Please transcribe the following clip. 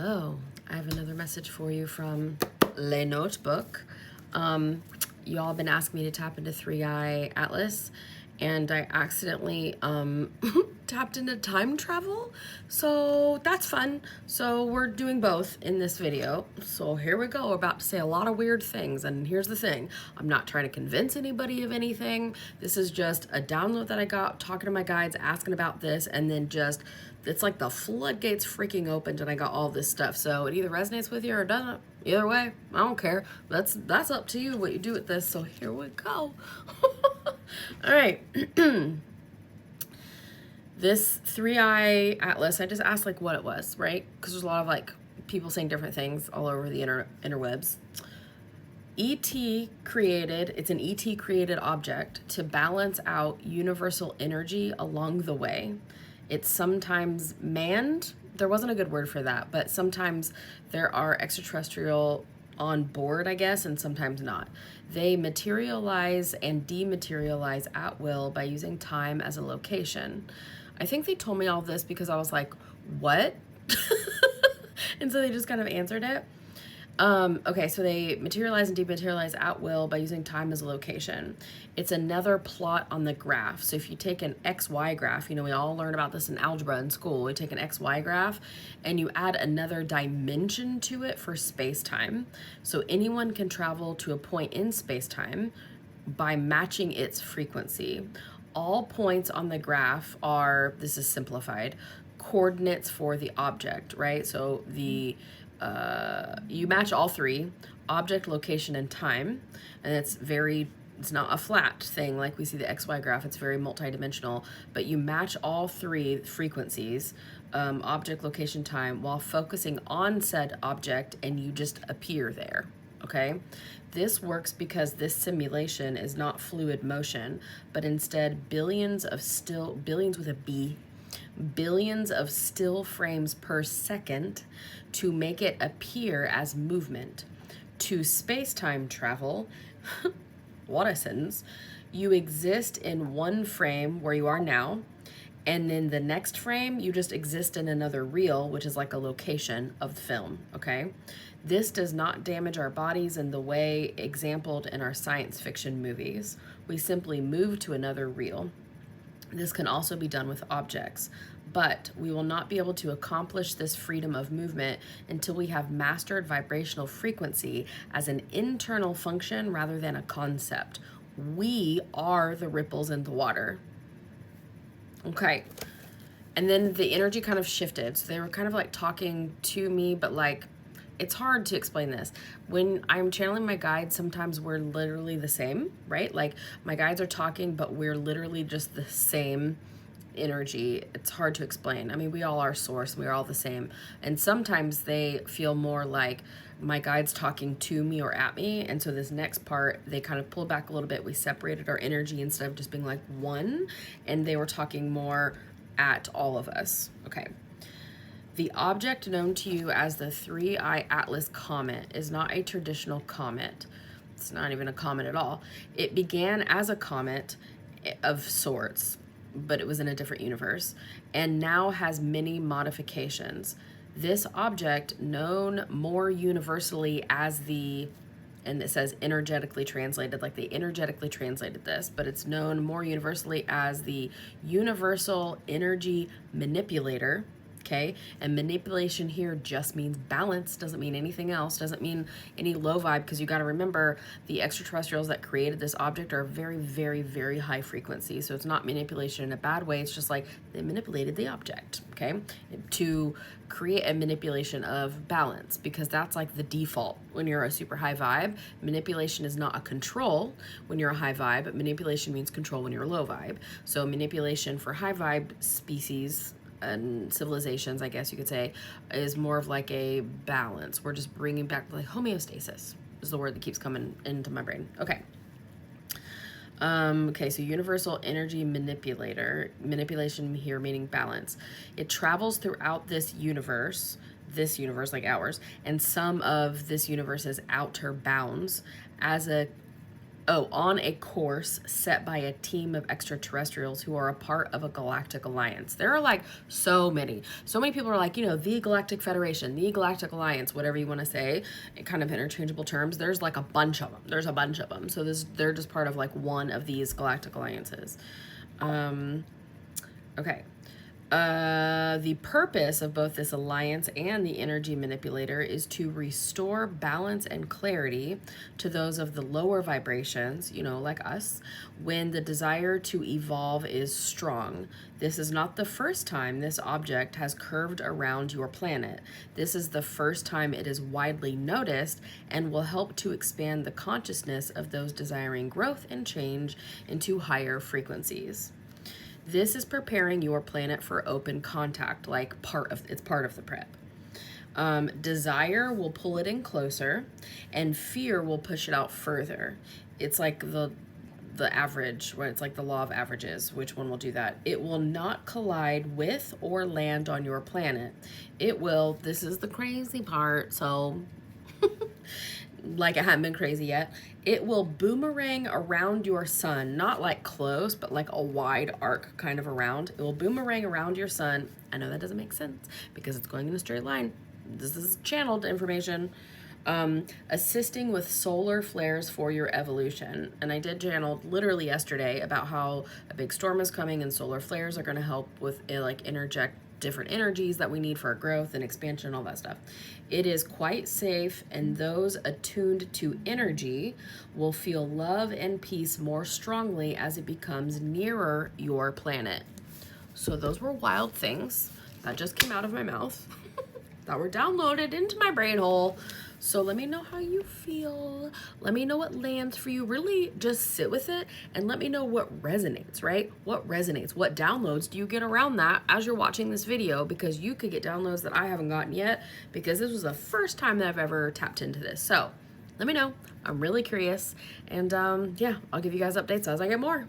Hello, I have another message for you from Le Notebook. Y'all been asking me to tap into Three Eye Atlas, and I accidentally tapped into time travel, so that's fun. So we're doing both in this video. So here we go, about to say a lot of weird things, and here's the thing. I'm not trying to convince anybody of anything. This is just a download that I got, talking to my guides, asking about this, and then just, it's like the floodgates freaking opened and I got all this stuff. So it either resonates with you or it doesn't. Either way, I don't care. That's up to you what you do with this. So here we go. All right. This Three Eye Atlas, I just asked like what it was, right? Because there's a lot of like people saying different things all over the interwebs. ET created, it's an ET created object to balance out universal energy along the way. It's sometimes manned. There wasn't a good word for that, but sometimes there are extraterrestrial on board, I guess, and sometimes not. They materialize and dematerialize at will by using time as a location. I think they told me all this because I was like, what? And so they just kind of answered it. Okay, so they materialize and dematerialize at will by using time as a location. It's another plot on the graph. So if you take an XY graph, you know, we all learn about this in algebra in school. We take an XY graph and you add another dimension to it for space-time. So anyone can travel to a point in space-time by matching its frequency. All points on the graph are, this is simplified, coordinates for the object, right? So the you match all three: object, location, and time. And it's not a flat thing like we see the XY graph. It's very multidimensional, but you match all three frequencies, object, location, time, while focusing on said object, and you just appear there. Okay, this works because this simulation is not fluid motion, but instead billions with a B, billions of still frames per second to make it appear as movement. To space-time travel, what a sentence, you exist in one frame where you are now, and in the next frame, you just exist in another reel, which is like a location of the film, okay? This does not damage our bodies in the way exampled in our science fiction movies. We simply move to another reel. This can also be done with objects, but we will not be able to accomplish this freedom of movement until we have mastered vibrational frequency as an internal function rather than a concept. We are the ripples in the water. Okay. And then the energy kind of shifted. So they were kind of like talking to me, but like, it's hard to explain this. When I'm channeling my guides, sometimes we're literally the same, right? Like my guides are talking, but we're literally just the same energy. It's hard to explain. I mean, we all are source, we're all the same. And sometimes they feel more like my guides talking to me or at me. And so this next part, they kind of pulled back a little bit. We separated our energy instead of just being like one, and they were talking more at all of us. Okay. The object known to you as the Three Eye Atlas comet is not a traditional comet. It's not even a comet at all. It began as a comet of sorts, but it was in a different universe, and now has many modifications. This object, known more universally as the, and it says energetically translated, like they energetically translated this, but it's known more universally as the universal energy manipulator. Okay, and manipulation here just means balance, doesn't mean anything else, doesn't mean any low vibe, because you got to remember the extraterrestrials that created this object are very, very, very high frequency. So it's not manipulation in a bad way. It's just like they manipulated the object, okay, to create a manipulation of balance, because that's like the default when you're a super high vibe. Manipulation is not a control when you're a high vibe, but manipulation means control when you're a low vibe. So manipulation for high vibe species and civilizations, I guess you could say, is more of like a balance. We're just bringing back like homeostasis is the word that keeps coming into my brain. Okay. Okay, so universal energy manipulator, manipulation here meaning balance. It travels throughout this universe like ours, and some of this universe's outer bounds as a on a course set by a team of extraterrestrials who are a part of a galactic alliance. There are like so many people are like, the Galactic Federation, the Galactic Alliance, whatever you want to say, kind of interchangeable terms. There's like a bunch of them. So they're just part of like one of these galactic alliances. Okay. The purpose of both this alliance and the energy manipulator is to restore balance and clarity to those of the lower vibrations, like us, when the desire to evolve is strong. This is not the first time this object has curved around your planet. This is the first time it is widely noticed and will help to expand the consciousness of those desiring growth and change into higher frequencies. This is preparing your planet for open contact, like it's part of the prep. Desire will pull it in closer, and fear will push it out further. It's like the average, where it's like the law of averages. Which one will do that? It will not collide with or land on your planet. It will, this is the crazy part, so like it hadn't been crazy yet. It will boomerang around your sun, not like close, but like a wide arc kind of around. It will boomerang around your sun. I know that doesn't make sense because it's going in a straight line. This is channeled information. Assisting with solar flares for your evolution. And I did channel literally yesterday about how a big storm is coming and solar flares are going to help with like interject different energies that we need for our growth and expansion and all that stuff. It is quite safe, and those attuned to energy will feel love and peace more strongly as it becomes nearer your planet. So those were wild things that just came out of my mouth that were downloaded into my brain hole. So let me know how you feel. Let me know what lands for you. Really just sit with it and let me know what resonates, right? What resonates? What downloads do you get around that as you're watching this video? Because you could get downloads that I haven't gotten yet, because this was the first time that I've ever tapped into this. So let me know. I'm really curious. And yeah, I'll give you guys updates as I get more.